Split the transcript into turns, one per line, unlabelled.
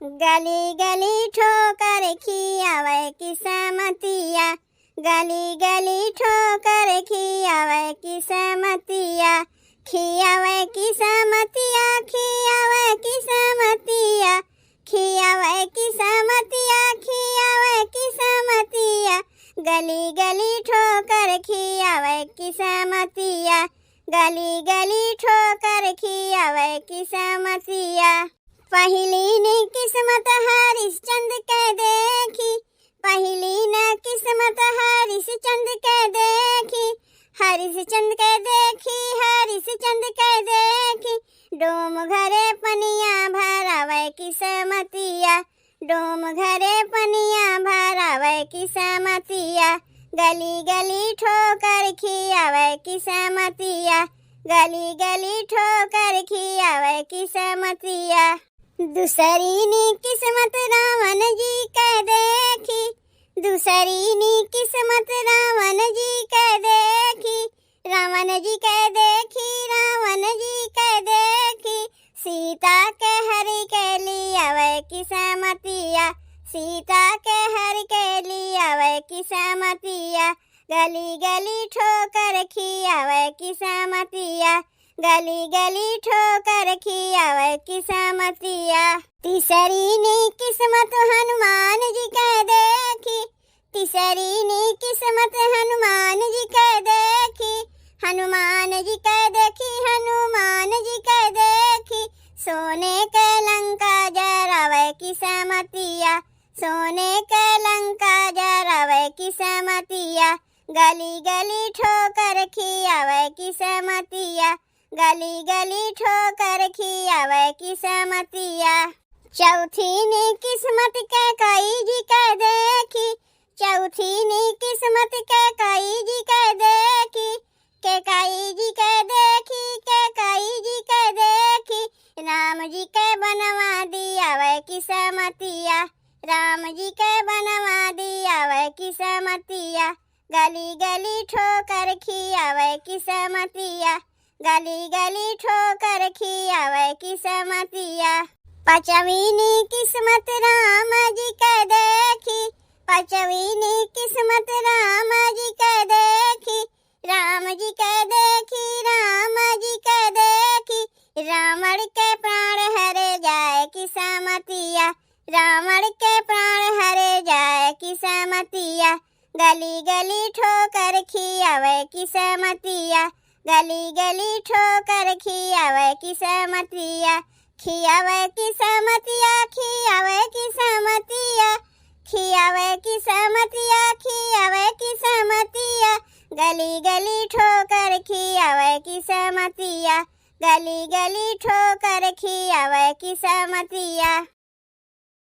गली गली ठोकर खियावे किस्मतिया, गली गली ठोकर खियावे किस्मतिया, खियावे किस्मतिया, खियावे किस्मतिया, खियावे किस्मतिया, खियावे किस्मतिया, गली गली ठोकर खियावे किस्मतिया, गली गली ठोकर खियावे किस्मतिया। पहली ने किस्मत हरिश्चंद के देखी, पहली ने किस्मत हरिश्चंद के देखी, हरिश्चंद के देखी, हरिश्चंद के देखी, डोम घरे पनिया भरावे किस्मतिया, डोम घरे पनिया भरावे किस्मतिया, गली गली ठोकर खियावे किस्मतिया, गली गली ठोकर खियावे किस्मतिया। दूसरी नी किस्मत रावण जी के देखी, दूसरी नी किस्मत रावण जी के देखी, रावण जी के देखी, रावण जी के देखी, सीता के हरि के लियावे किस्मतिया, सीता के हरि के लियावे किस्मतिया, गली गली ठोकर खियावे किस्मतिया, गली गली ठोकर खियावे किस्मतिया। तीसरी ने किस्मत हनुमान जी के देखी, तीसरी ने किस्मत हनुमान जी के देखी, हनुमान जी के देखी, हनुमान जी के देखी, सोने के लंका जरावे किस्मतिया, सोने के लंका जरावे किस्मतिया, गली गली ठोकर खियावे किस्मतिया, गली गली ठोकर खियावे किस्मतिया। चौथी ने किस्मत के कई जी के देखी, चौथी ने किस्मत के कई जी के देखी, के कई जी के देखी, के कई जी के देखी, राम जी के बनवा दियावे किस्मतिया, राम जी के बनवा दियावे किस्मतिया, गली गली ठोकर खियावे किस्मतिया, गली गली ठोकर खियावे किस्मतिया। पांचवी नी किस्मत राम जी के देखी, पांचवी नी किस्मत राम जी के देखी, राम जी के देखी, राम जी के देखी, रावण के प्राण हरे जाए किस्मतिया, रावण के प्राण हरे जाए किस्मतिया, गली गली ठोकर खियावे किस्मतिया, गली गली ठोकर खियावे किस्मतिया, खियावे किस्मतिया, खियावे किस्मतिया, खियावे किस्मतिया, खियावे किस्मतिया, गली गली ठोकर खियावे किस्मतिया, गली गली ठोकर खियावे किस्मतिया।